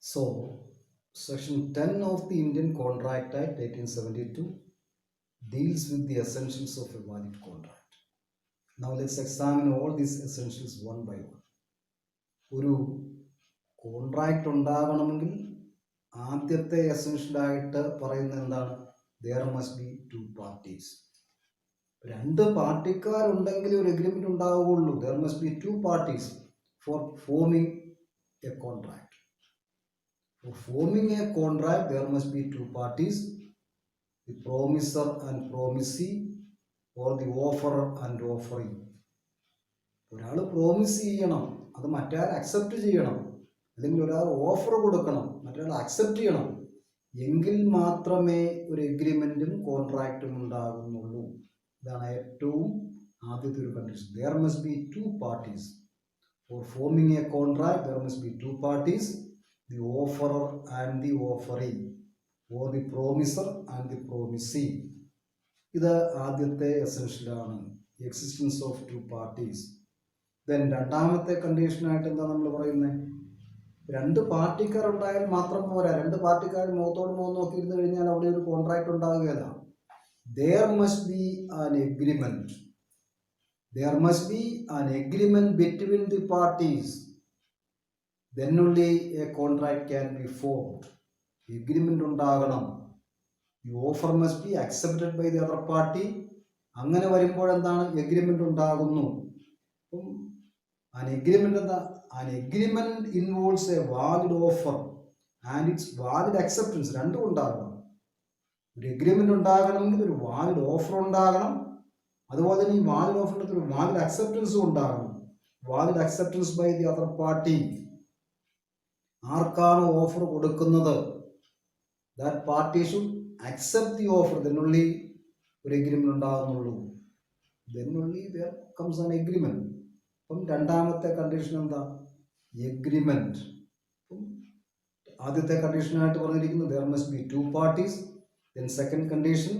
So, Section 10 of the Indian Contract Act 1872 deals with the essentials of a valid contract. Now, let's examine all these essentials one by one. ഒരു contract ഉണ്ടാകണമെങ്കിൽ ആദ്യത്തെ എസെൻഷ്യലായിട്ട് പറയുന്നത് എന്താണ്? There must be two parties. രണ്ട് പാർട്ടിക്കാരുണ്ടെങ്കിൽ ഒരു agreement ഉണ്ടാവുകയുള്ളൂ. There must be two parties for forming a contract. For forming a contract, there must be two parties, the promiser and promisee, or the offerer and offeree. ഒരാൾ promise ചെയ്യണം, അത് മറ്റൊരാൾ accept ചെയ്യണം, അല്ലെങ്കിൽ ഒരാൾ ഓഫർ കൊടുക്കണം, മറ്റൊരാൾ അക്സെപ്റ്റ് ചെയ്യണം, എങ്കിൽ മാത്രമേ ഒരു എഗ്രിമെന്റും കോൺട്രാക്റ്റും ഉണ്ടാകുന്നുള്ളൂ. ഇതാണ് ഏറ്റവും ആദ്യത്തെ ഒരു condition. There must be two parties. For forming a contract, there must be two parties, the offerer and the offeree, or the promiser and the promisee. ഇത് ആദ്യത്തെ എസെൻഷ്യലാണ്, existence of two parties. Then രണ്ടാമത്തെ കണ്ടീഷനായിട്ട് എന്താ നമ്മൾ പറയുന്നത്? രണ്ട് പാർട്ടിക്കാർ ഉണ്ടായാൽ മാത്രം പോരാ. രണ്ട് പാർട്ടിക്കാർ മുഖത്തോട് മുഖം നോക്കിയിരുന്നു കഴിഞ്ഞാൽ അവിടെ ഒരു കോൺട്രാക്ട് ഉണ്ടാകുകയില്ല. There must be an agreement. There must be an agreement between the parties. Then only a contract can be formed. Agreement ഉണ്ടാകണം. The offer must be accepted by the other party. അങ്ങനെ വരുമ്പോൾ എന്താണ്? Agreement ഉണ്ടാകുന്നു. An agreement എന്താ? An agreement involves a valid offer and its valid acceptance. രണ്ടും ഉണ്ടാകണം. ഒരു agreement ഉണ്ടാകണമെങ്കിൽ ഒരു വാലിഡ് ഓഫർ ഉണ്ടാകണം, അതുപോലെ തന്നെ ഈ വാലിഡ് ഓഫറിന്റെ ഒരു വാലിഡ് അക്സെപ്റ്റൻസും ഉണ്ടാകണം. Valid acceptance by the other party. ആർക്കാണ് ഓഫർ കൊടുക്കുന്നത്? That party should accept the offer. then only ഒരു എഗ്രിമെന്റ് ഉണ്ടാകുന്നുള്ളൂ. then only there comes an agreement. അപ്പം രണ്ടാമത്തെ കണ്ടീഷൻ എന്താ? എഗ്രിമെന്റ്. ആദ്യത്തെ കണ്ടീഷനായിട്ട് പറഞ്ഞിരിക്കുന്നത് there must be two parties. then second condition,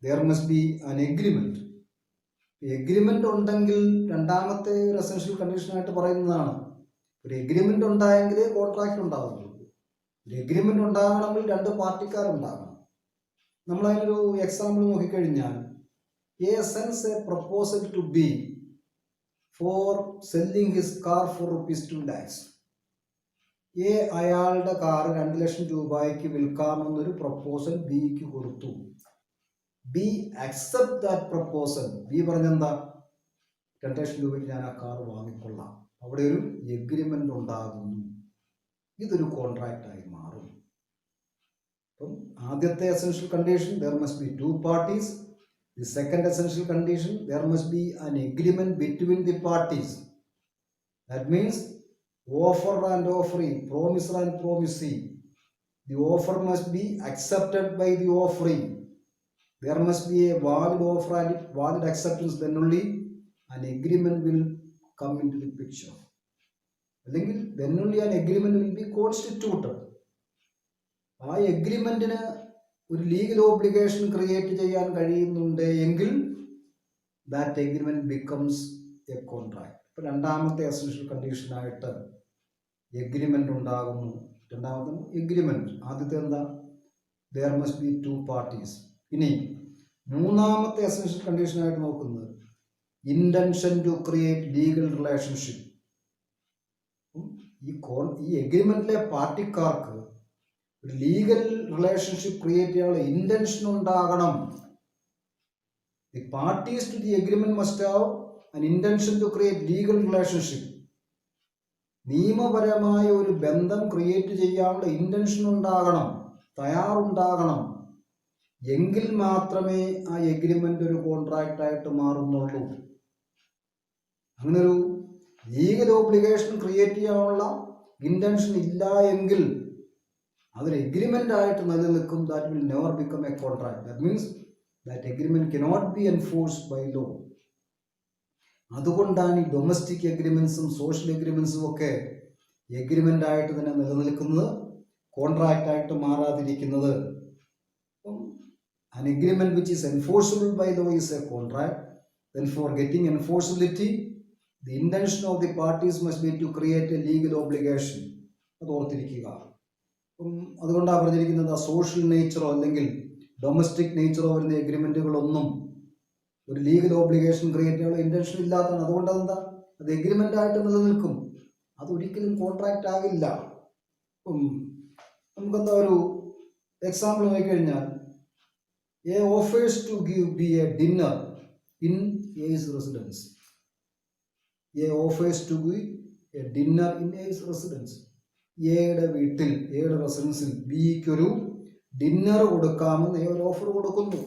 there must be an agreement. Agreement ഉണ്ടെങ്കിൽ രണ്ടാമത്തെ ഒരു എസെൻഷ്യൽ കണ്ടീഷനായിട്ട് പറയുന്നതാണ്, ഒരു എഗ്രിമെന്റ് ഉണ്ടായെങ്കിലേ കോൺട്രാക്ട് ഉണ്ടാവുള്ളൂ. ഒരു എഗ്രിമെന്റ് ഉണ്ടാകണമെങ്കിൽ രണ്ട് പാർട്ടിക്കാരുണ്ടാകണം. നമ്മൾ അതിനൊരു എക്സാമ്പിൾ നോക്കിക്കഴിഞ്ഞാൽ, A sends a proposal to B for selling his car for ₹2 lakhs. A അയാളുടെ കാർ 2 ലക്ഷം രൂപയ്ക്ക് വിൽക്കാമെന്നൊരു പ്രപ്പോസൽ ബിക്ക് കൊടുത്തു. B accept that proposal. B പറഞ്ഞെന്താ? 2 ലക്ഷം രൂപയ്ക്ക് ഞാൻ ആ കാർ വാങ്ങിക്കൊള്ളാം. അവിടെ ഒരു എഗ്രിമെന്റ് ഉണ്ടാകുന്നു. ഇതൊരു കോൺട്രാക്റ്റ് ആയി മാറും. അപ്പം ആദ്യത്തെ essential condition, there must be two parties. The second essential condition, there must be an agreement between the parties. That means offerer and offeree, promiser and promisee. The offer must be accepted by the offeree. There must be a valid offer and valid acceptance. Then only an agreement will come into the picture. അല്ലെങ്കിൽ then only an agreement will be constituted. ആ എഗ്രിമെന്റിന് ഒരു legal obligation create ചെയ്യാൻ കഴിയുന്നുണ്ട് എങ്കിൽ that agreement becomes A contract. ഇപ്പൊ രണ്ടാമത്തെ essential കണ്ടീഷനായിട്ട് agreement ഉണ്ടാകുന്നു. രണ്ടാമത്തെ എഗ്രിമെന്റ്. ആദ്യത്തെ എന്താ? there must be two parties. ഇനി മൂന്നാമത്തെ എസെൻഷ്യൽ കണ്ടീഷനായിട്ട് നോക്കുന്നത് intention to create legal relationship. ഈ എഗ്രിമെന്റിലെ പാർട്ടിക്കാർക്ക് ഒരു ലീഗൽ റിലേഷൻഷിപ്പ് ക്രിയേറ്റ് ചെയ്യാനുള്ള ഇന്റൻഷൻ ഉണ്ടാകണം. The parties to the agreement must have an intention to create legal relationship. നിയമപരമായ ഒരു ബന്ധം ക്രിയേറ്റ് ചെയ്യാനുള്ള ഇന്റൻഷൻ ഉണ്ടാകണം, തയ്യാറുണ്ടാകണം. എങ്കിൽ മാത്രമേ ആ എഗ്രിമെന്റ് ഒരു കോൺട്രാക്റ്റ് ആയിട്ട് മാറുന്നുള്ളൂ. അങ്ങനൊരു ലീഗൽ ഓബ്ലിഗേഷൻ ക്രിയേറ്റ് ചെയ്യാനുള്ള ഇന്റൻഷൻ ഇല്ല എങ്കിൽ അതൊരു എഗ്രിമെന്റ് ആയിട്ട് നിലനിൽക്കും. That will never become a contract. That means that agreement cannot be enforced by law. അതുകൊണ്ടാണ് ഈ ഡൊമസ്റ്റിക് എഗ്രിമെന്റ്സും സോഷ്യൽ എഗ്രിമെന്റ്സും ഒക്കെ എഗ്രിമെന്റ് ആയിട്ട് തന്നെ നിലനിൽക്കുന്നത്, കോൺട്രാക്റ്റ് ആയിട്ട് മാറാതിരിക്കുന്നത്. An agreement which is enforceable by law is a contract. Then for getting enforceability, the intention of the parties must be to create a legal obligation. അത് ഓർത്തിരിക്കുക. അതുകൊണ്ടാണ് പറഞ്ഞിരിക്കുന്നത് സോഷ്യൽ നേച്ചറോ അല്ലെങ്കിൽ ഡൊമസ്റ്റിക് നേച്ചറോ വരുന്ന എഗ്രിമെൻറ്റുകളൊന്നും ഒരു ലീഗൽ ഓബ്ലിഗേഷൻ ക്രിയേറ്റ് ചെയ്യാനുള്ള intention ഇല്ലാത്തതാണ്. അതുകൊണ്ട് അതെന്താ, അത് എഗ്രിമെൻ്റ് ആയിട്ട് നിലനിൽക്കും, അതൊരിക്കലും കോൺട്രാക്റ്റ് ആകില്ല. നമുക്കെന്താ ഒരു എക്സാമ്പിൾ നോക്കിക്കഴിഞ്ഞാൽ, A offers to give B a dinner in A's residence. A offers to give a dinner in A's residence. എയുടെ വീട്ടിൽ, എയുടെ റെസിഡൻസിൽ ബിക്കൊരു ഡിന്നർ കൊടുക്കാമെന്ന് എ ഒരു ഓഫർ കൊടുക്കുന്നു.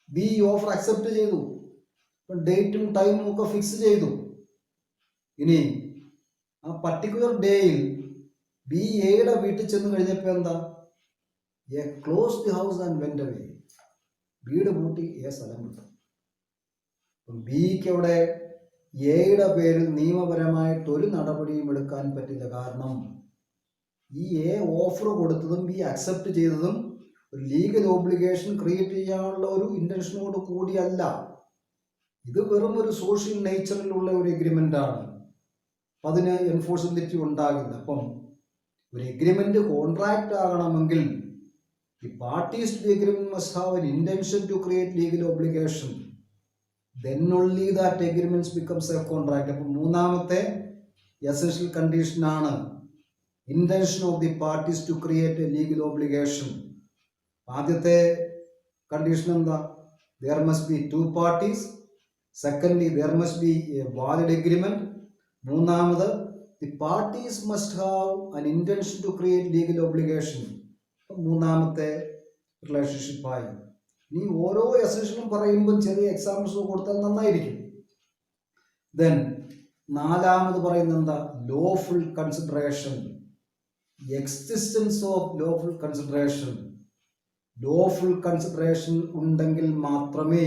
ബി ഓഫർ അക്സെപ്റ്റ് ചെയ്തു, ഡേറ്റും ടൈമും ഒക്കെ ഫിക്സ് ചെയ്തു. ഇനി ആ പർട്ടിക്കുലർ ഡേയിൽ ബി എയുടെ വീട്ടിൽ ചെന്ന് കഴിഞ്ഞപ്പോൾ എന്താ, A close the house and went away. വീട് പൂട്ടി എ സ്ഥലം വിട്ടു. ബിക്ക് അവിടെ എയുടെ പേരിൽ നിയമപരമായിട്ട് ഒരു നടപടിയും എടുക്കാൻ പറ്റില്ല. കാരണം ഈ എ ഓഫർ കൊടുത്തതും ബി അക്സെപ്റ്റ് ചെയ്തതും ഒരു ലീഗൽ ഓബ്ലിഗേഷൻ ക്രിയേറ്റ് ചെയ്യാനുള്ള ഒരു ഇൻറ്റൻഷനോട് കൂടിയല്ല. ഇത് വെറും ഒരു സോഷ്യൽ നേച്ചറിലുള്ള ഒരു എഗ്രിമെൻ്റ് ആണ്. അപ്പം അതിന് എൻഫോഴ്സബിലിറ്റി ഉണ്ടാകില്ല. അപ്പം ഒരു എഗ്രിമെൻ്റ് കോൺട്രാക്റ്റ് ആകണമെങ്കിൽ the parties to the agreement must have an intention to create legal obligation. Then only that agreements becomes a contract. അപ്പോൾ മൂന്നാമത്തെ എസൻഷ്യൽ കണ്ടീഷൻ ആണ് intention of the parties to create a legal obligation. ആദ്യത്തെ condition എന്താ, there must be two parties. Secondly, there must be a valid agreement. മൂന്നാമത് the parties must have an intention to create legal obligation. മൂന്നാമത്തെ റിലേഷൻഷിപ്പായി. ഇനി ഓരോ എസൻഷ്യലും പറയുമ്പോൾ ചെറിയ examples കൊടുത്താൽ നന്നായിരിക്കും. ദെൻ നാലാമത് പറയുന്നത് എന്താ, lawful consideration. Existence of lawful consideration. Lawful consideration ഉണ്ടെങ്കിൽ മാത്രമേ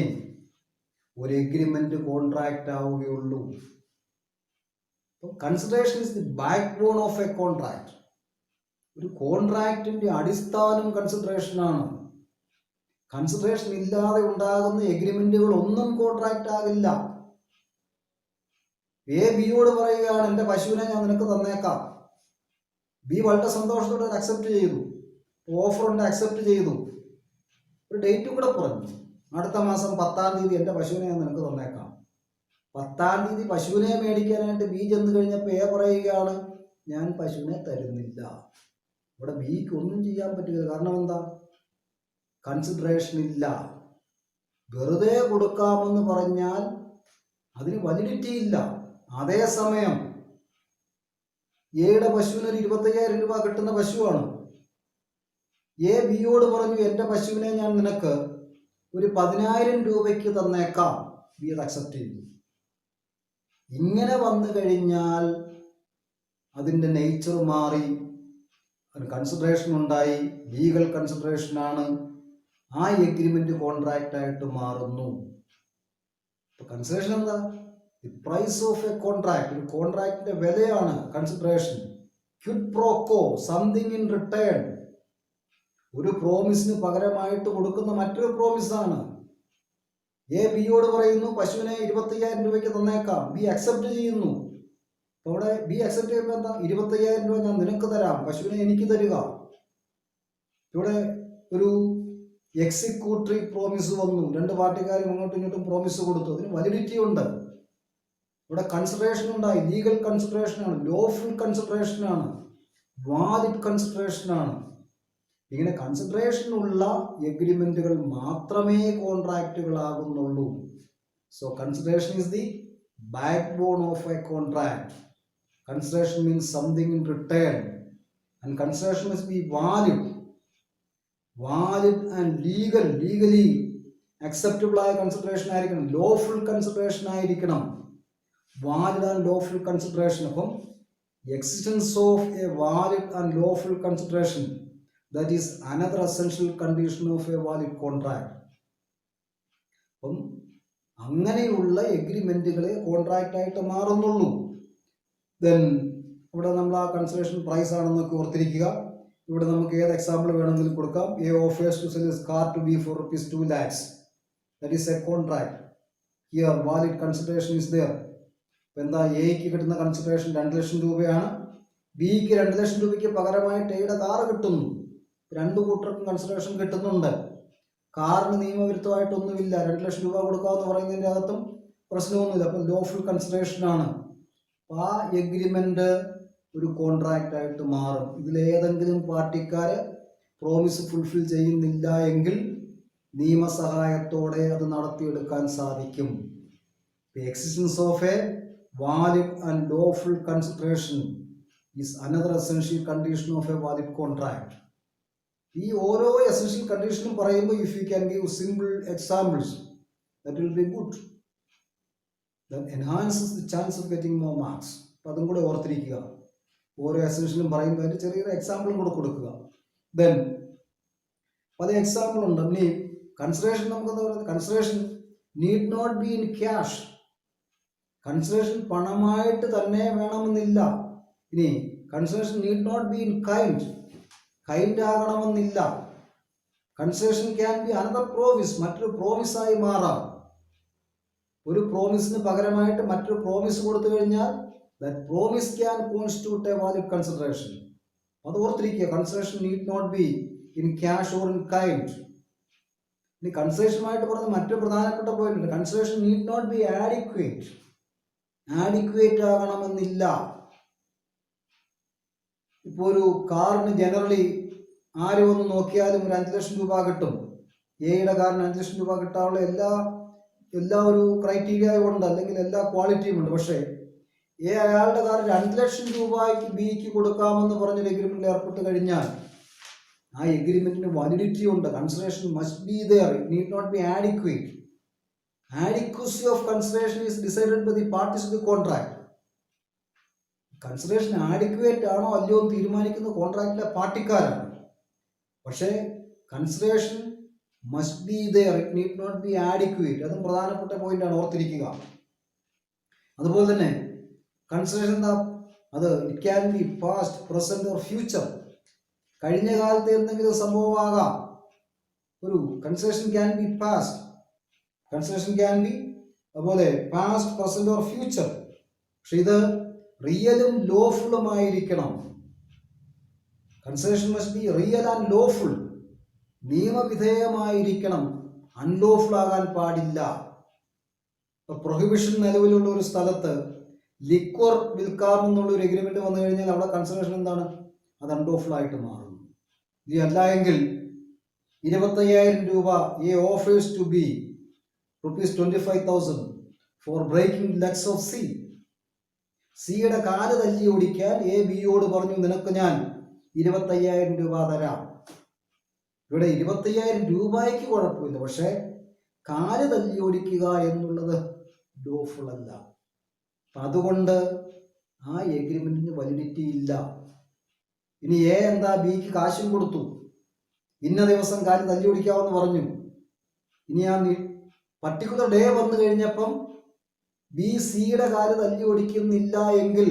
ഒരു എഗ്രിമെന്റ് കോൺട്രാക്റ്റ് ആവുകയുള്ളൂ. Consideration is the backbone of a contract. ഒരു കോൺട്രാക്റ്റിന്റെ അടിസ്ഥാനം കൺസിഡറേഷനാണ്. കൺസിഡറേഷൻ ഇല്ലാതെ ഉണ്ടാകുന്ന എഗ്രിമെന്റുകൾ ഒന്നും കോൺട്രാക്റ്റ് ആകില്ല. എ ബിയോട് പറയുകയാണ്, എൻ്റെ പശുവിനെ ഞാൻ നിനക്ക് തന്നേക്കാം. ബി വളരെ സന്തോഷത്തോടെ അക്സെപ്റ്റ് ചെയ്തു, ഓഫർ ഉണ്ട്, അക്സെപ്റ്റ് ചെയ്തു. ഒരു ഡേറ്റും കൂടെ പറഞ്ഞു, അടുത്ത മാസം 10-ാം തീയതി എൻ്റെ പശുവിനെ ഞാൻ നിനക്ക് തന്നേക്കാം. 10-ാം തീയതി പശുവിനെ മേടിക്കാനായിട്ട് ബി ചെന്ന് കഴിഞ്ഞപ്പോൾ എ പറയുകയാണ്, ഞാൻ പശുവിനെ തരുന്നില്ല. ഇവിടെ ബിക്ക് ഒന്നും ചെയ്യാൻ പറ്റില്ല. കാരണം എന്താ, കൺസിഡറേഷൻ ഇല്ല. വെറുതെ കൊടുക്കാമെന്ന് പറഞ്ഞാൽ അതിന് വാലിഡിറ്റി ഇല്ല. അതേസമയം എയുടെ പശുവിന് ഒരു 25,000 രൂപ കിട്ടുന്ന പശുവാണ്. എ ബിയോട് പറഞ്ഞു, എൻ്റെ പശുവിനെ ഞാൻ നിനക്ക് ഒരു 10,000 രൂപയ്ക്ക് തന്നേക്കാം. ബി അത് അക്സെപ്റ്റ് ചെയ്തു. ഇങ്ങനെ വന്നു കഴിഞ്ഞാൽ അതിൻ്റെ നേച്ചർ മാറി, കൺസിഡറേഷൻ ഉണ്ടായി, ലീഗൽ കൺസിഡറേഷനാണ്, ആ എഗ്രിമെന്റ് കോൺട്രാക്റ്റ് ആയിട്ട് മാറുന്നു. കൺസിഡറേഷൻ എന്താ, the price of a contract. ഒരു കോൺട്രാക്റ്റിന്റെ വിലയാണ് consideration. Quid pro quo, something in return. ഒരു പ്രോമിസിന് പകരമായിട്ട് കൊടുക്കുന്ന മറ്റൊരു പ്രോമിസാണ്. എ ബിയോട് പറയുന്നു, പശുവിനെ 25,000 രൂപയ്ക്ക് തന്നേക്കാം. ബി അക്സെപ്റ്റ് ചെയ്യുന്നു. അവിടെ ബി അക്സെപ്റ്റ് ചെയ്യുമ്പോൾ എന്താ, 25,000 രൂപ ഞാൻ നിനക്ക് തരാം, പശുവിനെ എനിക്ക് തരിക. ഇവിടെ ഒരു എക്സിക്യൂട്ടറി പ്രോമിസ് വന്നു. രണ്ട് പാർട്ടിക്കാരും അങ്ങോട്ടും ഇങ്ങോട്ടും പ്രോമിസ് കൊടുത്തു. അതിന് വാലിഡിറ്റി ഉണ്ട്. ഇവിടെ കൺസിഡറേഷൻ ഉണ്ടായി. ലീഗൽ കൺസിഡറേഷനാണ്, ലോഫുൾ കൺസിഡറേഷനാണ്, വാലിഡ് കൺസിഡറേഷനാണ്. ഇങ്ങനെ കൺസിഡറേഷൻ ഉള്ള എഗ്രിമെന്റുകൾ മാത്രമേ കോൺട്രാക്റ്റുകളാകുന്നുള്ളൂ. So consideration is the backbone of a contract. Consideration means something in return, and consideration must be valid and legally acceptable ആയ കൺസിഡറേഷൻ ആയിരിക്കണം. ലോഫുൾ കൺസിഡറേഷൻ ആയിരിക്കണം. Valid and lawful consideration. അപ്പം existence of a valid and lawful consideration, that is another essential condition of a valid contract. അപ്പം അങ്ങനെയുള്ള എഗ്രിമെന്റുകളെ contract ആയിട്ട് മാറുന്നുള്ളൂ. Then ഇവിടെ നമ്മൾ ആ കൺസിഡറേഷൻ പ്രൈസ് ആണെന്നൊക്കെ ഓർത്തിരിക്കുക. ഇവിടെ നമുക്ക് ഏത് എക്സാമ്പിൾ വേണമെങ്കിലും കൊടുക്കാം. A offers to sell his car to B for ₹2 lakhs. That is a contract. Here valid consideration is there. എന്താ, എക്ക് കിട്ടുന്ന കൺസിഡറേഷൻ 2 ലക്ഷം രൂപയാണ്. ബിക്ക് 2 ലക്ഷം രൂപയ്ക്ക് പകരമായിട്ട് എയുടെ കാറ് കിട്ടുന്നു. രണ്ടു കൂട്ടർക്കും കൺസിഡറേഷൻ കിട്ടുന്നുണ്ട്. കാറിന് നിയമവിരുദ്ധമായിട്ടൊന്നുമില്ല. 2 ലക്ഷം രൂപ കൊടുക്കാമെന്ന് പറയുന്നതിൻ്റെ അകത്തും പ്രശ്നമൊന്നുമില്ല. അപ്പം ലോഫുൾ കൺസിഡറേഷനാണ്. ആ എഗ്രിമെന്റ് ഒരു കോൺട്രാക്റ്റ് ആയിട്ട് മാറും. ഇതിലേതെങ്കിലും പാർട്ടിക്കാർ പ്രോമിസ് ഫുൾഫിൽ ചെയ്യുന്നില്ല എങ്കിൽ നിയമസഹായത്തോടെ അത് നടത്തിയെടുക്കാൻ സാധിക്കും. The existence of a valid and lawful consideration is another essential condition of a valid contract. ഈ ഓരോ എസൻഷ്യൽ കണ്ടീഷനും പറയുമ്പോൾ if you can give simple examples that will be good. That enhances the chance of getting more marks. അപ്പം അതും കൂടെ ഓർത്തിരിക്കുക. ഓരോ എസൻഷ്യലും പറയുമ്പോൾ അതിൻ്റെ ചെറിയൊരു എക്സാമ്പിളും കൂടെ കൊടുക്കുക. ദെൻ പല എക്സാമ്പിൾ ഉണ്ട്. ഇനി കൺസിഡറേഷൻ നമുക്കെന്താ പറയുന്നത്? Consideration need not be in cash. Consideration പണമായിട്ട് തന്നെ വേണമെന്നില്ല. ഇനി consideration need not be in kind. Kind ആകണമെന്നില്ല. Consideration can be another promise. മറ്റൊരു പ്രോമിസായി മാറാം. ഒരു പ്രോമിസിന് പകരമായിട്ട് മറ്റൊരു പ്രോമിസ് കൊടുത്തു കഴിഞ്ഞാൽ that promise can constitute a valid consideration. അത് ഓർത്തിരിക്കുക. Consideration need not be in cash or in kind. ഇനി കൺസിഡറേഷനുമായിട്ട് പറഞ്ഞ മറ്റൊരു പ്രധാനപ്പെട്ട പോയിന്റ് ഉണ്ട്. Consideration need not be adequate. Adequate ആകണമെന്നില്ല. ഇപ്പോൾ ഒരു കാറിന് ജനറലി ആരും ഒന്ന് നോക്കിയാലും ഒരു 5 ലക്ഷം രൂപ കിട്ടും. എയുടെ കാറിന് 5 ലക്ഷം രൂപ കിട്ടാനുള്ള എല്ലാ ഒരു ക്രൈറ്റീരിയയും ഉണ്ട്, അല്ലെങ്കിൽ എല്ലാ ക്വാളിറ്റിയും ഉണ്ട്. പക്ഷേ അയാളുടെ കാർ 2 ലക്ഷം രൂപയ്ക്ക് ബിക്ക് കൊടുക്കാമെന്ന് പറഞ്ഞൊരു എഗ്രിമെന്റിൽ ഏർപ്പെട്ട് കഴിഞ്ഞാൽ ആ എഗ്രിമെന്റിന് വാലിഡിറ്റി ഉണ്ട്. Consideration must be there. It need not be adequate. Adequacy of consideration is decided by the parties of the contract. Consideration adequate ആണോ അല്ലയോ എന്ന് തീരുമാനിക്കുന്ന കോൺട്രാക്റ്റിലെ പാർട്ടിക്കാരാണ്. പക്ഷേ consideration must be there. It need not be adequate. അതും പ്രധാനപ്പെട്ട പോയിന്റാണ്, ഓർത്തിരിക്കുക. അതുപോലെ തന്നെ കൺസിഡറേഷൻ അത് it can be past, present or future. കഴിഞ്ഞ കാലത്തെ എന്തെങ്കിലും സംഭവമാകാം. ഒരു consideration can be past. Consideration can be അതുപോലെ പാസ്റ്റ്, പ്രസന്റ് ഓർ ഫ്യൂച്ചർ. പക്ഷെ ഇത് റിയലും ലോഫുളുമായിരിക്കണം. Consideration must be real and lawful. നിയമവിധേയമായിരിക്കണം. അൺലോഫുൾ ആകാൻ പാടില്ല. പ്രൊഹിബിഷൻ നിലവിലുള്ള ഒരു സ്ഥലത്ത് ലിക്വർ വിൽക്കാമെന്നുള്ള ഒരു എഗ്രിമെന്റ് വന്നു കഴിഞ്ഞാൽ അവിടെ കൺസിഡറേഷൻ എന്താണ്? അത് അൺലോഫുൾ ആയിട്ട് മാറുന്നു. ഇനി അല്ല എങ്കിൽ 25,000 രൂപ A offers to B ₹25,000 for breaking legs of C. സിയുടെ കാല് തല്ലി ഓടിക്കാൻ എ ബിയോട് പറഞ്ഞു, നിനക്ക് ഞാൻ 25,000 രൂപ തരാം. ഇവിടെ 25,000 രൂപയ്ക്ക് കുഴപ്പമില്ല, പക്ഷെ കാല് തല്ലി ഓടിക്കുക എന്നുള്ളത് ലോഫുൾ അല്ല. അതുകൊണ്ട് ആ എഗ്രിമെന്റിന് വാലിഡിറ്റി ഇല്ല. ഇനി എ എന്താ ബിക്ക് കാശും കൊടുത്തു, ഇന്ന ദിവസം കാല് തല്ലി ഓടിക്കാമെന്ന് പറഞ്ഞു. ഇനി ആ പർട്ടിക്കുലർ ഡേ വന്നു കഴിഞ്ഞപ്പം ബി സിയുടെ കാല് തല്ലി ഓടിക്കുന്നില്ല എങ്കിൽ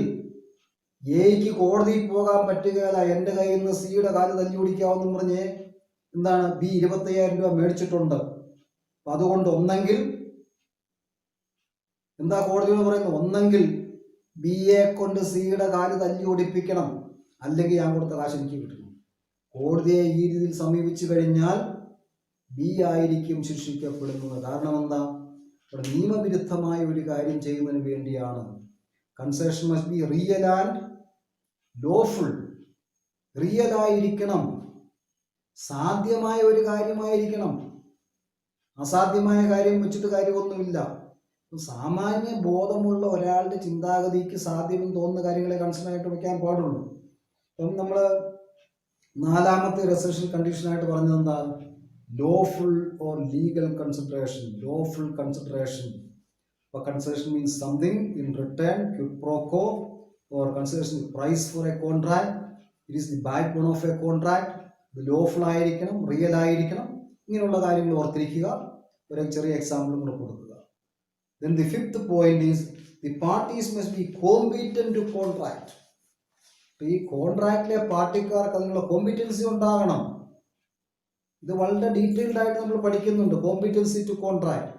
എക്ക് കോടതിയിൽ പോകാൻ പറ്റുകയില്ല. എൻ്റെ കയ്യിൽ നിന്ന് സിയുടെ കാല് തല്ലി ഓടിക്കാമെന്ന് പറഞ്ഞ് എന്താണ് ബി 25,000 രൂപ മേടിച്ചിട്ടുണ്ട്. അപ്പം അതുകൊണ്ട് ഒന്നെങ്കിൽ എന്താ കോടതിയോട് പറയുന്നത്? ഒന്നെങ്കിൽ ബിയെ കൊണ്ട് സിയുടെ കാല് തല്ലി ഓടിപ്പിക്കണം, അല്ലെങ്കിൽ ഞാൻ കൊടുത്ത കാശ് എനിക്ക് കിട്ടണം. കോടതിയെ ഈ രീതിയിൽ സമീപിച്ചു കഴിഞ്ഞാൽ ബി ആയിരിക്കും ശിക്ഷിക്കപ്പെടുന്നത്. കാരണം എന്താ? ഇവിടെ നിയമവിരുദ്ധമായ ഒരു കാര്യം ചെയ്യുന്നതിന് വേണ്ടിയാണ്. Concession must be real and lawful. Real ആയിരിക്കണം, സാധ്യമായ ഒരു കാര്യമായിരിക്കണം. അസാധ്യമായ കാര്യം വെച്ചിട്ട് കാര്യമൊന്നുമില്ല. സാമാന്യ ബോധമുള്ള ഒരാളുടെ ചിന്താഗതിക്ക് സാധ്യമെന്ന് തോന്നുന്ന കാര്യങ്ങളെ കൺസിഡർ ആയിട്ട് വയ്ക്കാൻ പാടുള്ളൂ. അപ്പം നമ്മൾ 4ാമത്തെ റെസഷൻ കണ്ടീഷനായിട്ട് പറഞ്ഞത് എന്താ? Lawful or legal consideration. Lawful consideration. അപ്പോൾ consideration means something in return, quid pro quo, or consideration price for a contract. It is the backbone of a contract. ഇത് ലോഫുൾ ആയിരിക്കണം, റിയൽ ആയിരിക്കണം. ഇങ്ങനെയുള്ള കാര്യങ്ങൾ ഓർത്തിരിക്കുക. ഒരു ചെറിയ എക്സാമ്പിളും കൂടെ കൊടുക്കുക. Then the 5th point is the parties must be competent to contract. ഈ കോൺട്രാക്റ്റിലെ പാർട്ടിക്കാർക്ക് അതിനുള്ള കോമ്പിറ്റൻസി ഉണ്ടാകണം. ഇത് വളരെ ഡീറ്റെയിൽഡ് ആയിട്ട് നമ്മൾ പഠിക്കുന്നുണ്ട്. Competency to contract.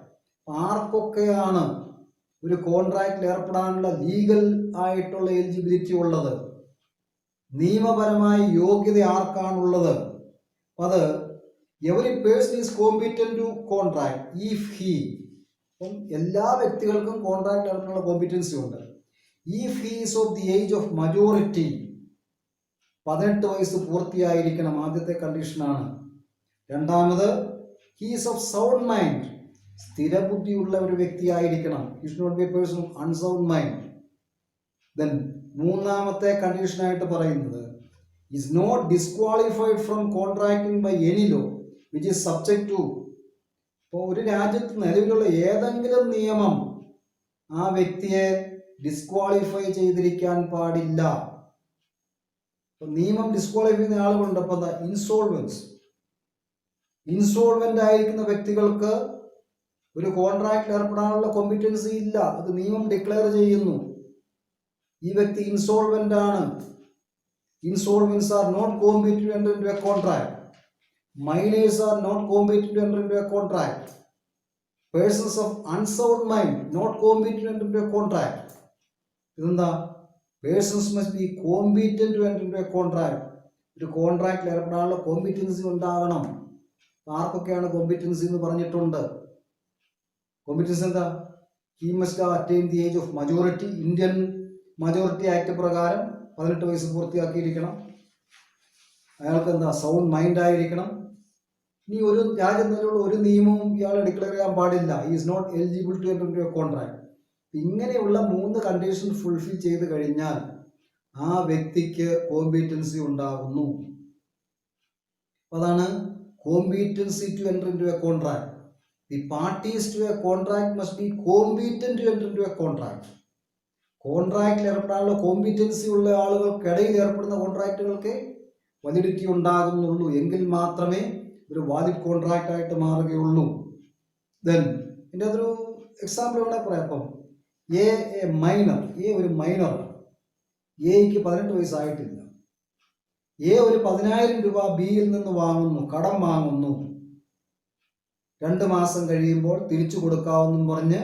ആർക്കൊക്കെയാണ് ഒരു കോൺട്രാക്റ്റിൽ ഏർപ്പെടാനുള്ള ലീഗൽ ആയിട്ടുള്ള എലിജിബിലിറ്റി ഉള്ളത്? നിയമപരമായ യോഗ്യത ആർക്കാണുള്ളത്? അത് every person is competent to contract if he, അപ്പം എല്ലാ വ്യക്തികൾക്കും കോൺട്രാക്ട് നടത്താനുള്ള കോമ്പീറ്റൻസി ഉണ്ട്. If he is of the age of majority, 18 വയസ്സ് പൂർത്തിയായിരിക്കണം, ആദ്യത്തെ കണ്ടീഷനാണ്. രണ്ടാമത് he is of sound mind, സ്ഥിരബുദ്ധിയുള്ള ഒരു വ്യക്തിയായിരിക്കണം. He should not be a person of unsound mind. Then മൂന്നാമത്തെ കണ്ടീഷനായിട്ട് പറയുന്നത് is not disqualified from contracting by any law which is subject to. ഇപ്പോൾ ഒരു രാജ്യത്ത് നിലവിലുള്ള ഏതെങ്കിലും നിയമം ആ വ്യക്തിയെ ഡിസ്ക്വാളിഫൈ ചെയ്തിരിക്കാൻ പാടില്ല. നിയമം ഡിസ്ക്വാളിഫൈ ചെയ്യുന്ന ആളുകളുണ്ട്. അപ്പോൾ എന്താ? ഇൻസോൾവെന്റ് ആയിരിക്കുന്ന വ്യക്തികൾക്ക് ഒരു കോൺട്രാക്ട് ഏർപ്പെടാനുള്ള കോമ്പിറ്റൻസി ഇല്ല. അത് നിയമം ഡിക്ലെയർ ചെയ്യുന്നു. ഈ വ്യക്തി ഇൻസോൾവെന്റ് ആണ്. Insolvents are not competent to enter into a contract. Minors are not competent to enter into a contract. Persons of unsound mind not competent to enter into a contract. ഇതെന്താ? Persons must be competent to enter into a contract. ഒരു കോൺട്രാക്റ്റിൽ ഏർപ്പെടാനുള്ള competency ഉണ്ടാകണം. ആർക്കൊക്കെയാണ് competency എന്ന് പറഞ്ഞിട്ടുണ്ട്? Competency എന്താ? He must have attained the age of majority. Indian majority act പ്രകാരം 18 വയസ്സ് പൂർത്തിയാക്കിയിരിക്കണം. അയാൾക്ക് എന്താ? സൗണ്ട് മൈൻഡ് ആയിരിക്കണം. ഇനി ഒരു രാജ്യത്തിലുള്ള ഒരു നിയമവും ഇയാളെ ഡിക്ലെയർ ചെയ്യാൻ പാടില്ല. He is not eligible to enter into a contract. ഇങ്ങനെയുള്ള 3 കണ്ടീഷൻ ഫുൾഫിൽ ചെയ്ത് കഴിഞ്ഞാൽ ആ വ്യക്തിക്ക് കോമ്പിറ്റൻസി ഉണ്ടാകുന്നു. അതാണ് competency to enter into a contract. The parties to a contract must be competent to enter into a contract. കോൺട്രാക്റ്റിൽ ഏർപ്പെടാനുള്ള competency ഉള്ള ആളുകൾക്കിടയിൽ ഏർപ്പെടുന്ന കോൺട്രാക്റ്റുകൾക്ക് വാലിഡിറ്റി ഉണ്ടാകുന്നുള്ളൂ. എങ്കിൽ മാത്രമേ ഒരു വാലിഡ് കോൺട്രാക്റ്റ് ആയിട്ട് മാറുകയുള്ളൂ. ദെൻ ഇതിൻ്റെ അതൊരു എക്സാമ്പിൾ വേണേൽ പറയാം. അപ്പം എ മൈനർ, ഒരു മൈനർ, എക്ക് 18 വയസ്സായിട്ടില്ല. ഒരു 10,000 രൂപ ബിയിൽ നിന്ന് വാങ്ങുന്നു, കടം വാങ്ങുന്നു. 2 മാസം കഴിയുമ്പോൾ തിരിച്ചു കൊടുക്കാമെന്നും പറഞ്ഞ്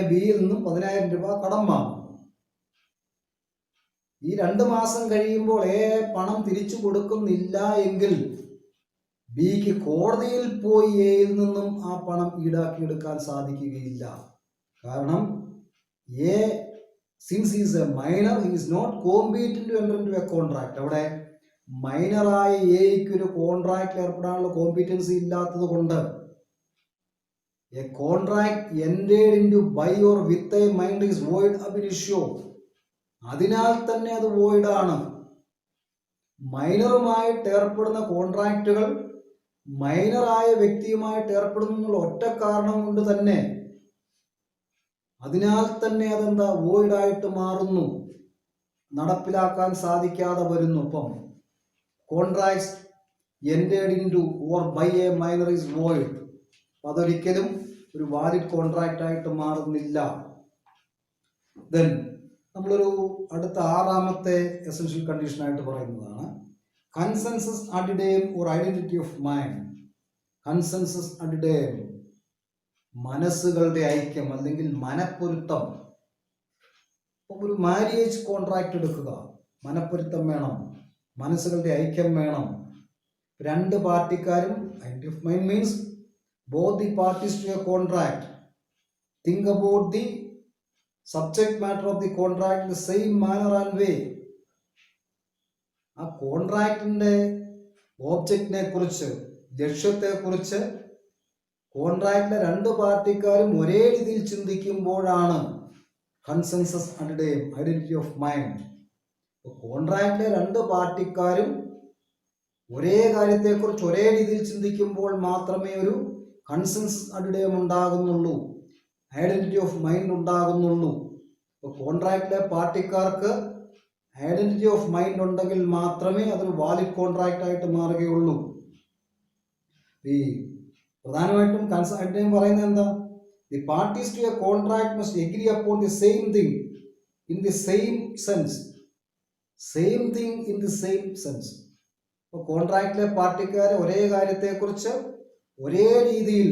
ബിയിൽ നിന്നും 10,000 രൂപ കടം വാങ്ങുന്നു. ഈ 2 മാസം കഴിയുമ്പോൾ പണം തിരിച്ചു കൊടുക്കുന്നില്ല എങ്കിൽ ബിക്ക് കോടതിയിൽ പോയി എയിൽ നിന്നും ആ പണം ഈടാക്കിയെടുക്കാൻ സാധിക്കുകയില്ല. കാരണം since is a minor, he is not competent to enter into a contract. അവിടെ മൈനറായ എക്ക് ഒരു കോൺട്രാക്റ്റിൽ ഏർപ്പെടാനുള്ള കോമ്പീറ്റൻസി ഇല്ലാത്തത് കൊണ്ട് a contract entered into by or with a minor is void ab initio. അതിനാൽ തന്നെ അത് വോയിഡ് ആണ്. മൈനറുമായിട്ട് ഏർപ്പെടുന്ന കോൺട്രാക്റ്റുകൾ മൈനറായ വ്യക്തിയുമായിട്ട് ഏർപ്പെടുന്നുള്ള ഒറ്റ കാരണം കൊണ്ട് തന്നെ അതിനാൽ തന്നെ അതെന്താ? വോയിഡ് ആയിട്ട് മാറുന്നു, നടപ്പിലാക്കാൻ സാധിക്കാതെ വരുന്നു. അപ്പം contracts entered into or by a minor is void. അതൊരിക്കലും ഒരു വാലിഡ് കോൺട്രാക്റ്റ് ആയിട്ട് മാറുന്നില്ല. ദെൻ നമ്മളൊരു അടുത്ത 6ാമത്തെ എസൻഷ്യൽ കണ്ടീഷനായിട്ട് പറയുന്നതാണ് consensus ad idem or identity of mind. Consensus ad idem, മനസ്സുകളുടെ ഐക്യം അല്ലെങ്കിൽ മനപ്പൊരുത്തം. ഒരു മാര്യേജ് കോൺട്രാക്ട് എടുക്കുക, മനപ്പൊരുത്തം വേണം, മനസ്സുകളുടെ ഐക്യം വേണം. 2 പാർട്ടിക്കാരും, identity of mind means both the parties to a contract think about the subject matter of the contract in the same manner and way. ആ കോൺട്രാക്റ്റിന്റെ ഓബ്ജക്റ്റിനെ കുറിച്ച്, ലക്ഷ്യത്തെ കുറിച്ച് കോൺട്രാക്റ്റിലെ 2 പാർട്ടിക്കാരും ഒരേ രീതിയിൽ ചിന്തിക്കുമ്പോഴാണ് കൺസെൻസസ് അഡിഡേം, ഐഡന്റിറ്റി ഓഫ് മൈൻഡ്. കോൺട്രാക്റ്റിലെ 2 പാർട്ടിക്കാരും ഒരേ കാര്യത്തെക്കുറിച്ച് ഒരേ രീതിയിൽ ചിന്തിക്കുമ്പോൾ മാത്രമേ ഒരു കൺസെൻസസ് അഡിഡേം ഉണ്ടാകുന്നുള്ളൂ, ഐഡന്റിറ്റി ഓഫ് മൈൻഡ് ഉണ്ടാകുന്നുള്ളൂ. ഇപ്പോൾ കോൺട്രാക്റ്റിലെ പാർട്ടിക്കാർക്ക് ഐഡന്റിറ്റി ഓഫ് മൈൻഡ് ഉണ്ടെങ്കിൽ മാത്രമേ അതൊരു വാലിഡ് കോൺട്രാക്റ്റ് ആയിട്ട് മാറുകയുള്ളൂ. ഈ പ്രധാനമായിട്ടും കൺസെൻസസ് അഡിഡേം പറയുന്നത് എന്താ? The parties to a contract must agree upon the same thing in the same sense. Same thing in the same sense. ഇപ്പോൾ കോൺട്രാക്റ്റിലെ പാർട്ടിക്കാർ ഒരേ കാര്യത്തെക്കുറിച്ച് ഒരേ രീതിയിൽ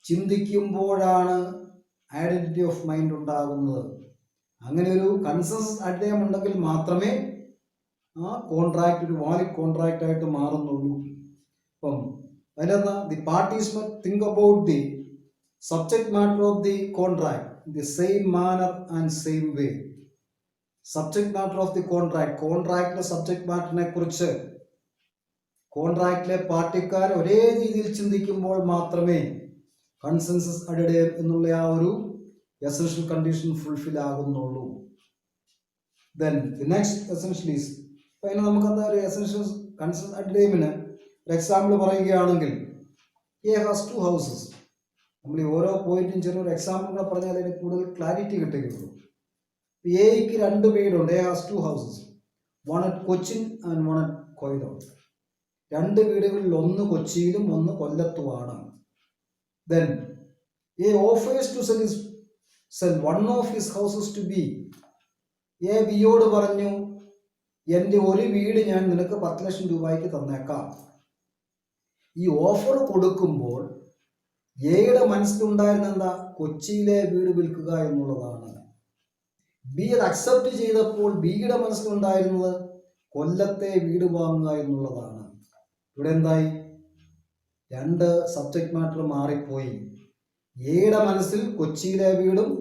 ചിന്തിക്കുമ്പോഴാണ് ഐഡന്റിറ്റി ഓഫ് മൈൻഡ് ഉണ്ടാകുന്നത്. അങ്ങനെ ഒരു കൺസെൻസസ് അഡിഡേം ഉണ്ടെങ്കിൽ മാത്രമേ ആ കോൺട്രാക്ട് ഒരു വാലിഡ് കോൺട്രാക്റ്റ് ആയിട്ട് മാറുന്നുള്ളൂ. അപ്പം അതിലെന്താ, the parties must think about the subject matter of the contract the same manner and same way. Subject matter of the contract, കോൺട്രാക്റ്റിലെ സബ്ജക്ട് മാറ്ററിനെ കുറിച്ച് കോൺട്രാക്റ്റിലെ പാർട്ടിക്കാർ ഒരേ രീതിയിൽ ചിന്തിക്കുമ്പോൾ മാത്രമേ കൺസെൻസസ് അഡ്ഡ് എന്നുള്ള ആ ഒരു എസൻഷ്യൽ കണ്ടീഷൻ ഫുൾഫിൽ ആകുന്നുള്ളൂ. Then the next essential is, അപ്പോൾ അതിന് നമുക്ക് എന്താ ഒരു എസൻഷ്യൽ കൺസെൻസസ് അഡ്ഡിന് ഒരു എക്സാമ്പിൾ പറയുകയാണെങ്കിൽ, എ ഹാസ് 2 houses. നമ്മൾ ഈ ഓരോ പോയിന്റും ചെറിയൊരു എക്സാമ്പിൾ കൂടെ പറഞ്ഞാൽ അതിന് കൂടുതൽ ക്ലാരിറ്റി കിട്ടുകയുള്ളൂ. എയ്ക്ക് 2 വീടുണ്ട്. A has 2 houses, one at Cochin and one at Quilon. 2 വീടുകളിൽ ഒന്ന് കൊച്ചിയിലും ഒന്ന് കൊല്ലത്തുമാണ്. Then A offers to sell one of his houses to B. A ബിയോട് പറഞ്ഞു, എൻ്റെ ഒരു വീട് ഞാൻ നിനക്ക് 10 ലക്ഷം രൂപയ്ക്ക് തന്നേക്കാം. ഈ ഓഫർ കൊടുക്കുമ്പോൾ എയുടെ മനസ്സിലുണ്ടായിരുന്ന എന്താ, കൊച്ചിയിലെ വീട് വിൽക്കുക എന്നുള്ളതാണ്. ബി അത് അക്സെപ്റ്റ് ചെയ്തപ്പോൾ ബിയുടെ മനസ്സിലുണ്ടായിരുന്നത് കൊല്ലത്തെ വീട് വാങ്ങുക എന്നുള്ളതാണ്. ഇവിടെ എന്തായി, 2 സബ്ജക്ട് മാറ്റർ മാറിപ്പോയി. എയുടെ മനസ്സിൽ കൊച്ചിയിലെ വീടും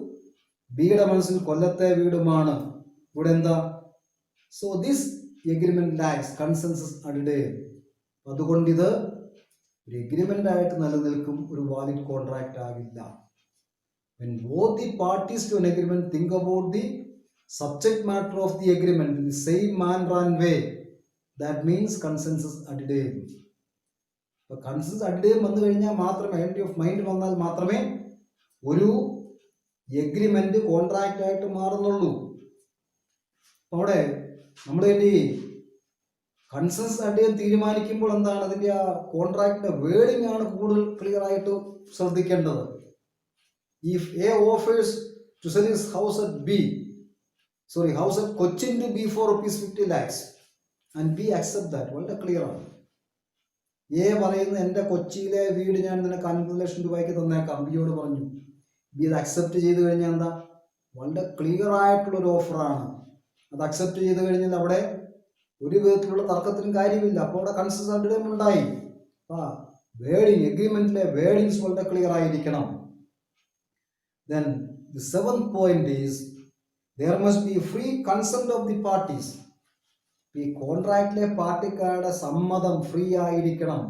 ബിയുടെ മനസ്സിൽ കൊല്ലത്തെ വീടുമാണ്. ഇവിടെ എന്താ, so this agreement lacks consensus ad. അതുകൊണ്ട് ഇത് ഒരു എഗ്രിമെന്റ് ആയിട്ട് നിലനിൽക്കും, ഒരു വാലിഡ് കോൺട്രാക്ട് ആകില്ല. When both the parties to an agreement think about the subject matter of the agreement in the same manner and way, that means consensus added. അപ്പോൾ consensus അഡ്ഡ് വന്നു കഴിഞ്ഞാൽ മാത്രമേ, ഐഡന്റിറ്റി ഓഫ് മൈൻഡ് വന്നാൽ മാത്രമേ ഒരു agreement contract ആയിട്ട് മാറുന്നുള്ളൂ. അവിടെ നമ്മൾ ഈ കൺസെൻസസ് അഡ്ഡ് തീരുമാനിക്കുമ്പോൾ എന്താണ്, അതിൻ്റെ ആ കോൺട്രാക്റ്റിന്റെ വേർഡിംഗ് ആണ് കൂടുതൽ ക്ലിയർ ആയിട്ട് ശ്രദ്ധിക്കേണ്ടത്. If A offers to sell his house at house at Cochin to B for ₹50 lakhs and B accept that, വളരെ ക്ലിയർ ആണ്. എ പറയുന്നത് എൻ്റെ കൊച്ചിയിലെ വീട് ഞാൻ നിനക്ക് 50 ലക്ഷം രൂപയ്ക്ക് തന്നേക്കാം, ബിയോട് പറഞ്ഞു. ബി അത് അക്സെപ്റ്റ് ചെയ്ത് കഴിഞ്ഞാൽ എന്താ, വളരെ ക്ലിയർ ആയിട്ടുള്ളൊരു ഓഫറാണ്. അത് അക്സെപ്റ്റ് ചെയ്ത് കഴിഞ്ഞാൽ അവിടെ ഒരു വിധത്തിലുള്ള തർക്കത്തിനും കാര്യമില്ല. അപ്പോൾ അവിടെ കൺസെൻസസ് അഡ്ഡ് ഉണ്ടായി. വേർഡിങ്, എഗ്രിമെന്റിലെ വേർഡിങ്സ് വളരെ ക്ലിയർ ആയിരിക്കണം. Then the 7th point is there must be free consent of the parties. ഈ കോൺട്രാക്റ്റിലെ പാർട്ടിക്കാരുടെ സമ്മതം ഫ്രീ ആയിരിക്കണം.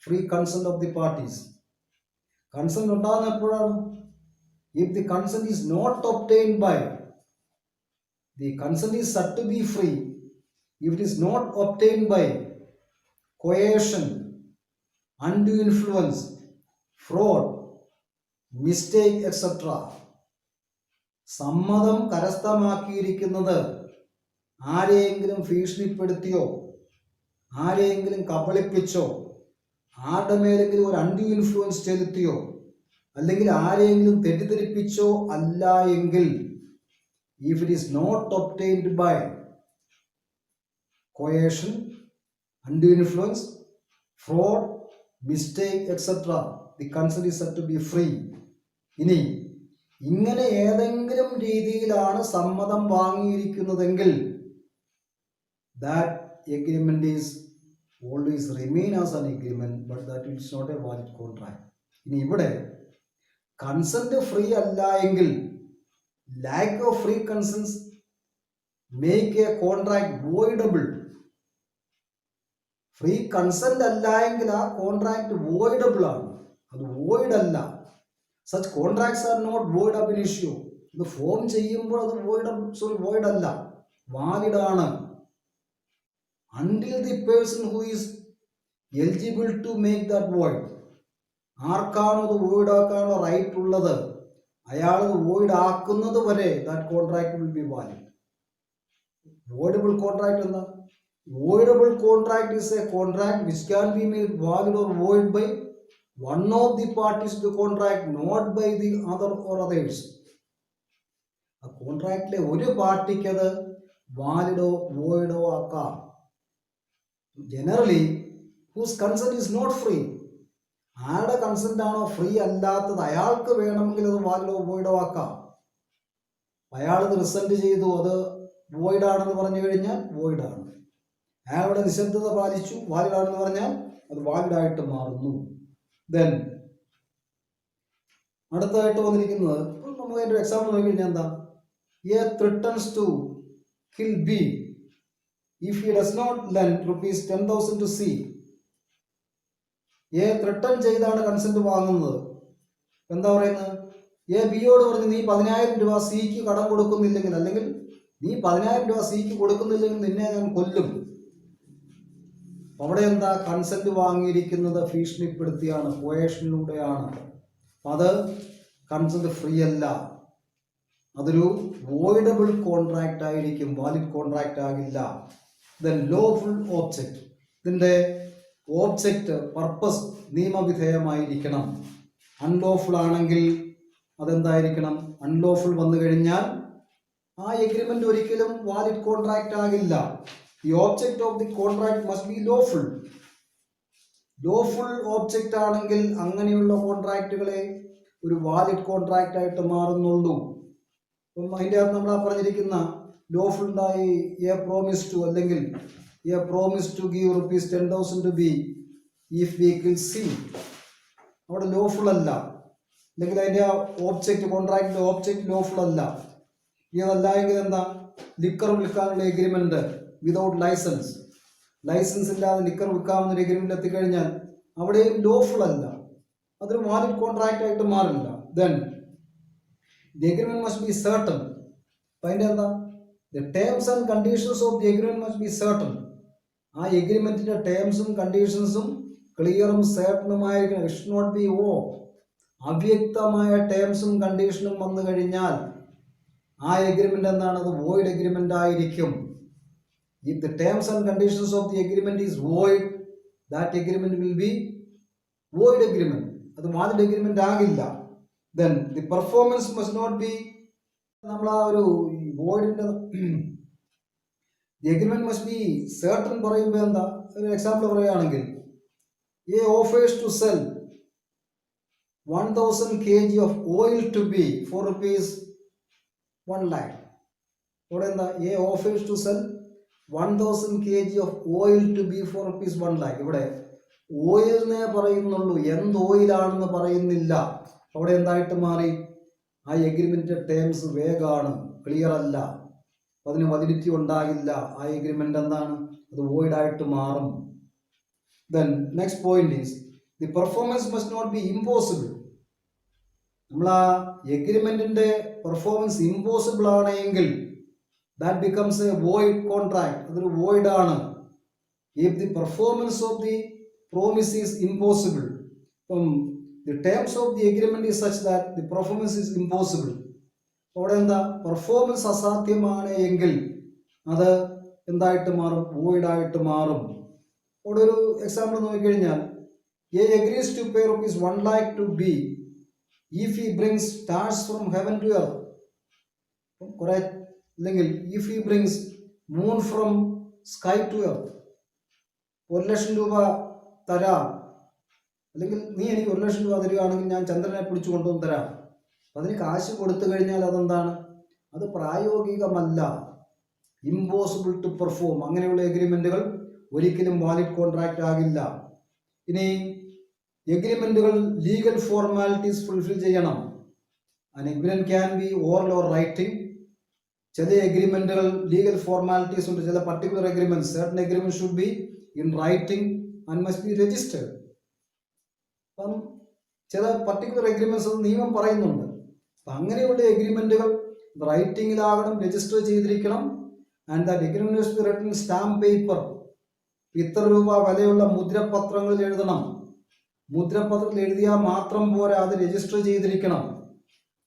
Free consent of the parties. Consent ഉണ്ടാകുന്ന എപ്പോഴാണ്, if the consent is not obtained by, the consent is said to be free if it is not obtained by coercion, undue influence, fraud, mistake etcetera. സമ്മതം കരസ്ഥമാക്കിയിരിക്കുന്നത് ആരെയെങ്കിലും ഭീഷണിപ്പെടുത്തിയോ, ആരെയെങ്കിലും കബളിപ്പിച്ചോ, ആരുടെ മേലെങ്കിലും ഒരു undue influence ചെലുത്തിയോ, അല്ലെങ്കിൽ ആരെയെങ്കിലും തെറ്റിദ്ധരിപ്പിച്ചോ അല്ല എങ്കിൽ, if it is not obtained by coercion, undue influence, fraud, mistake, etc., the consent is said to be free. ഇനി ഇങ്ങനെ ഏതെങ്കിലും രീതിയിലാണ് സമ്മതം വാങ്ങിയിരിക്കുന്നതെങ്കിൽ, that agreement is always remain as an agreement, but that is not a valid contract. ഇനി ഇവിടെ consent free അല്ല എങ്കിൽ, lack of free consents make a contract voidable. Free consent അല്ല എങ്കിൽ ആ കോൺട്രാക്ട് വോയിഡബിൾ ആണ്, അത് വോയിഡ് അല്ല. Such contracts are not void ab initio. ഇത് ഫോം ചെയ്യുമ്പോൾ അത് വോയിഡ് അല്ല, വാലിഡ് ആണ്. Until the person who is eligible to make that void, ആർക്കാണോ അത് വോയിഡ് ആക്കാനുള്ള റൈറ്റ് ഉള്ളത്, അയാൾ അത് വോയിഡ് ആക്കുന്നത് വരെ that contract will be valid. Voidable contract എന്താ? Voidable contract is a contract which can be made valid or void by one of the parties to the contract, not by the other or others. ആ കോൺട്രാക്റ്റിലെ ഒരു പാർട്ടിക്ക് അത് വാലിഡോ വോയിഡോ ആക്കാം. Generally whose consent is not free, ആരുടെ consent ആണോ free അല്ലാത്തത് അയാൾക്ക് വേണമെങ്കിൽ അത് വാലിഡോ വോയിഡോ ആക്കാം. അയാൾ ഇത് റിസൾട്ട് ചെയ്തു, അത് വോയിഡ് ആണെന്ന് പറഞ്ഞു കഴിഞ്ഞാൽ വോയിഡ് ആണ്. അയാളുടെ നിശബ്ദത പാലിച്ചു, വാലിഡ് ആണെന്ന് പറഞ്ഞാൽ അത് വാലിഡ് ആയിട്ട് മാറുന്നു. ദെൻ അടുത്തതായിട്ട് വന്നിരിക്കുന്നത്, നമുക്ക് അതിൻ്റെ എക്സാമ്പിൾ നോക്കി കഴിഞ്ഞാൽ എന്താ, A threatens to kill B if he does not lend ₹10,000 to C. A threaten ചെയ്താണ് കൺസെന്റ് വാങ്ങുന്നത്. എന്താ പറയുന്നത്, എ ബിയോട് പറഞ്ഞു നീ 10,000 രൂപ സിക്ക് കടം കൊടുക്കുന്നില്ലെങ്കിൽ, അല്ലെങ്കിൽ നീ 10,000 രൂപ സിക്ക് കൊടുക്കുന്നില്ലെങ്കിൽ നിന്നെ ഞാൻ കൊല്ലും. അവിടെ എന്താ, കൺസെന്റ് വാങ്ങിയിരിക്കുന്നത് ഭീഷണിപ്പെടുത്തിയാണ്, കോയേഷനിലൂടെയാണ്. അത് കൺസെന്റ് ഫ്രീ അല്ല, അതൊരു വോയിഡബിൾ കോൺട്രാക്റ്റ് ആയിരിക്കും, വാലിഡ് കോൺട്രാക്റ്റ് ആകില്ല. ദെൻ ലോഫുൾ ഓബ്ജക്റ്റ്, ഇതിൻ്റെ ഓബ്ജക്റ്റ് പർപ്പസ് നിയമവിധേയമായിരിക്കണം. അൺലോഫുൾ ആണെങ്കിൽ അതെന്തായിരിക്കണം, അൺലോഫുൾ വന്നു കഴിഞ്ഞാൽ ആ എഗ്രിമെന്റ് ഒരിക്കലും വാലിഡ് കോൺട്രാക്റ്റ് ആകില്ല. The object of the contract must B lawful. Lawful object ആണെങ്കിൽ അങ്ങനെയുള്ള കോൺട്രാക്റ്റുകളെ ഒരു വാലിഡ് കോൺട്രാക്റ്റ് ആയിട്ട് മാറുന്നുള്ളൂ. അപ്പം അതിൻ്റെ അകത്ത് നമ്മൾ പറഞ്ഞിരിക്കുന്ന ലോഫുൾ ഉണ്ടായി എ പ്രോമിസ് ടു, അല്ലെങ്കിൽ a promise to give ₹10,000 to B if we kill C, അവിടെ ലോഫുൾ അല്ല. അല്ലെങ്കിൽ അതിൻ്റെ ആ ഓബ്ജക്റ്റ്, കോൺട്രാക്റ്റിൻ്റെ ഓബ്ജക്റ്റ് ലോഫുൾ അല്ല. ഇനി അതല്ല എങ്കിൽ എന്താ, ലിക്കർ വിൽക്കാനുള്ള എഗ്രിമെന്റ് വിതൗട്ട് ലൈസൻസ്, ലൈസൻസ് ഇല്ലാതെ ലിക്കർ വിൽക്കാവുന്ന എഗ്രിമെന്റ് എത്തിക്കഴിഞ്ഞാൽ അവിടെയും ലോഫുൾ അല്ല, അതൊരു വാലിഡ് കോൺട്രാക്റ്റ് ആയിട്ട് മാറില്ല. Then the agreement must B certain. അപ്പം അതിൻ്റെ എന്താ, the terms and conditions of the agreement must B certain. ആ എഗ്രിമെന്റിന്റെ ടേംസും കണ്ടീഷൻസും ക്ലിയറും സർട്ടണുമായിരിക്കണം. ഇറ്റ് ഷുഡ് നോട്ട് ബി അവ്യക്തമായ ടേംസും കണ്ടീഷനും വന്നു കഴിഞ്ഞാൽ ആ എഗ്രിമെന്റ് എന്താണ്, അത് വോയിഡ് എഗ്രിമെന്റ് ആയിരിക്കും. If the terms and conditions of the agreement is void, that agreement will be void agreement. അത് valid agreement ആകില്ല. Then the performance must not be, നമ്മൾ ആ ഒരു വോയിഡിന്റെ the agreement must be certain പറയുമ്പോൾ എന്താ, ഒരു example പറയുകയാണെങ്കിൽ, A offers to sell 1,000 kg of oil to B for ₹1 lakh. ഇവിടെ എന്താ, A offers to sell 1,000 kg of oil to be for ₹1 lakh. ഇവിടെ ഓയിലിനെ പറയുന്നുള്ളൂ, എന്ത് ഓയിലാണെന്ന് പറയുന്നില്ല. അവിടെ എന്തായിട്ട് മാറി, ആ എഗ്രിമെന്റിന്റെ ടേംസ് വേഗാണ്, ക്ലിയർ അല്ല, അതിന് വാലിഡിറ്റി ഉണ്ടാകില്ല. ആ എഗ്രിമെന്റ് എന്താണ്, അത് വോയിഡ് ആയിട്ട് മാറും. Then next point is the performance must not be impossible. നമ്മൾ ആ എഗ്രിമെന്റിന്റെ പെർഫോമൻസ് ഇമ്പോസിബിൾ ആണെങ്കിൽ that becomes a void contract. അതൊരു void ആണ്. If the performance of the promise is impossible, the terms of the agreement is such that the performance is impossible. അവിടെ എന്താ, performance അസാധ്യമാണ് എങ്കിൽ അത് എന്തായിട്ട് മാറും, void ആയിട്ട് മാറും. അവിടെ ഒരു എക്സാമ്പിൾ നോക്കിക്കഴിഞ്ഞാൽ, A agrees to pay ₹1 lakh to B if he brings stars from heaven to earth. കുറെ, അല്ലെങ്കിൽ if he brings moon from sky to earth. 1,00,000 രൂപ തരാം, അല്ലെങ്കിൽ നീ എനിക്ക് 1,00,000 രൂപ തരികയാണെങ്കിൽ ഞാൻ ചന്ദ്രനെ പിടിച്ചു കൊണ്ടുവന്ന് തരാം. അതിന് കാശ് കൊടുത്തു കഴിഞ്ഞാൽ അതെന്താണ്, അത് പ്രായോഗികമല്ല, ഇമ്പോസിബിൾ ടു പെർഫോം. അങ്ങനെയുള്ള എഗ്രിമെന്റുകൾ ഒരിക്കലും വാലിഡ് കോൺട്രാക്റ്റ് ആകില്ല. ഇനി എഗ്രിമെന്റുകൾ ലീഗൽ ഫോർമാലിറ്റീസ് ഫുൾഫിൽ ചെയ്യണം. An agreement can be oral or writing. ചില എഗ്രിമെന്റുകൾ ലീഗൽ ഫോർമാലിറ്റീസ് ഉണ്ട്, ചില particular agreements, certain agreements should be in writing and must be registered. അപ്പം ചില പർട്ടിക്കുലർ എഗ്രിമെന്റ്സ് നിയമം പറയുന്നുണ്ട്. അപ്പം അങ്ങനെയുള്ള എഗ്രിമെന്റുകൾ റൈറ്റിംഗിലാകണം, രജിസ്റ്റർ ചെയ്തിരിക്കണം. And that agreement must be written stamp paper. ഇത്ര രൂപ വിലയുള്ള മുദ്രപത്രങ്ങളിൽ എഴുതണം. മുദ്രപത്രത്തിൽ എഴുതിയാൽ മാത്രം പോരാ, അത് രജിസ്റ്റർ ചെയ്തിരിക്കണം.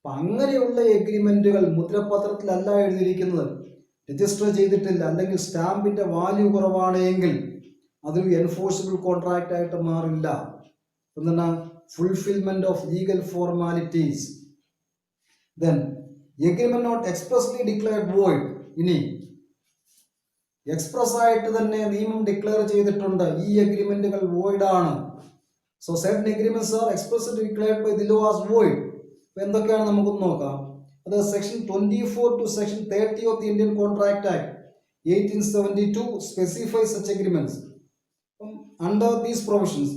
അപ്പം അങ്ങനെയുള്ള എഗ്രിമെന്റുകൾ മുദ്രപത്രത്തിലല്ല എഴുതിയിരിക്കുന്നത്, രജിസ്റ്റർ ചെയ്തിട്ടില്ല, അല്ലെങ്കിൽ സ്റ്റാമ്പിന്റെ വാല്യൂ കുറവാണ് എങ്കിൽ അതൊരു എൻഫോഴ്സിബിൾ കോൺട്രാക്റ്റ് ആയിട്ട് മാറില്ല. എന്താണ്, fulfilment of legal formalities. Then agreement not expressly declared void. ഇനി എക്സ്പ്രസ് ആയിട്ട് തന്നെ നിയമം ഡിക്ലെയർ ചെയ്തിട്ടുണ്ട്, ഈ എഗ്രിമെന്റുകൾ വോയിഡ് ആണ്. So certain agreements are expressly declared by the law as void. എന്തൊക്കെയാണ് നമുക്കൊന്ന് നോക്കാം. അത് section 24 to section 30 of the Indian contract act 1872 specifies such agreements. Under these provisions,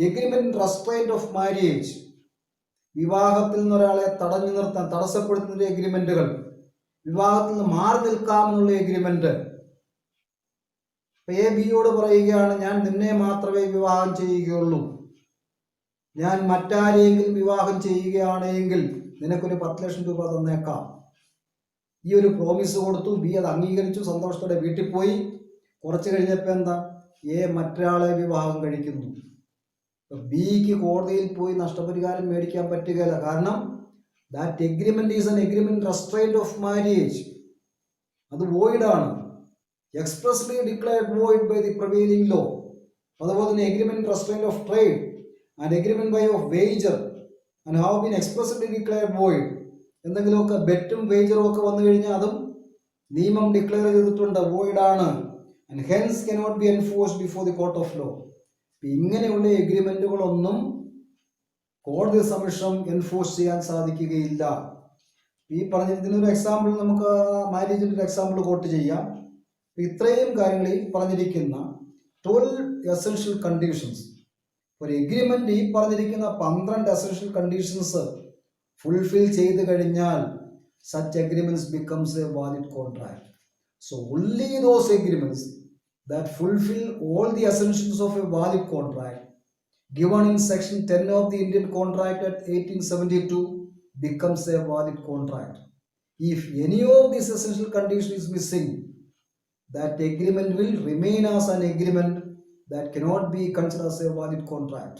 agreement restraint of marriage, വിവാഹത്തിൽ നിന്ന് ഒരാളെ തടഞ്ഞു നിർത്താൻ തടസ്സപ്പെടുത്തുന്ന എഗ്രിമെന്റുകൾ, വിവാഹത്തിൽ നിന്ന് മാറി നിൽക്കാമെന്നുള്ള എഗ്രിമെന്റ്. എ ബിയോട് പറയുകയാണ്, ഞാൻ നിന്നെ മാത്രമേ വിവാഹം ചെയ്യുകയുള്ളൂ, ഞാൻ മറ്റാരെങ്കിലും വിവാഹം ചെയ്യുകയാണെങ്കിൽ നിനക്കൊരു 10 ലക്ഷം രൂപ തന്നേക്കാം. ഈ ഒരു പ്രോമിസ് കൊടുത്തു. ബി അത് അംഗീകരിച്ചു, സന്തോഷത്തോടെ വീട്ടിൽ പോയി. കുറച്ച് കഴിഞ്ഞപ്പോൾ എന്താ, എ മറ്റൊരാളെ വിവാഹം കഴിക്കുന്നു. ബിക്ക് കോടതിയിൽ പോയി നഷ്ടപരിഹാരം മേടിക്കാൻ പറ്റുകയില്ല. കാരണം that agreement is an agreement restraint of marriage. അത് വോയിഡാണ്, expressly declared void by the prevailing law. അതുപോലെ തന്നെ agreement restraint of trade and agreement by of wager and have been expressly declared void. എന്തെങ്കിലുമൊക്കെ ബെറ്റും വേജറും ഒക്കെ വന്നു കഴിഞ്ഞാൽ അതും നിയമം ഡിക്ലെയർ ചെയ്തിട്ടുണ്ട്, വോയിഡാണ്. And hence cannot be enforced before the court of law. ഇങ്ങനെയുള്ള എഗ്രിമെന്റുകളൊന്നും കോടതി സമക്ഷം എൻഫോഴ്സ് ചെയ്യാൻ സാധിക്കുകയില്ല. ഈ പറഞ്ഞിരിക്കുന്നൊരു എക്സാമ്പിൾ, നമുക്ക് മാരേജിന്റെ ഒരു എക്സാമ്പിൾ കോട്ട് ചെയ്യാം. ഇത്രയും കാര്യങ്ങളിൽ പറഞ്ഞിരിക്കുന്ന 12 എസൻഷ്യൽ കണ്ടീഷൻസ്, ഒരു എഗ്രിമെന്റ് ഈ പറഞ്ഞിരിക്കുന്ന 12 എസൻഷ്യൽ കണ്ടീഷൻസ് ഫുൾഫിൽ ചെയ്ത് കഴിഞ്ഞാൽ such agreements becomes a valid contract. So only those agreements that fulfill all the essentials of a valid contract given in section 10 of the Indian Contract Act 1872 becomes a valid contract. If any of these essential conditions is missing, that agreement will remain as an agreement that cannot be considered as a valid contract.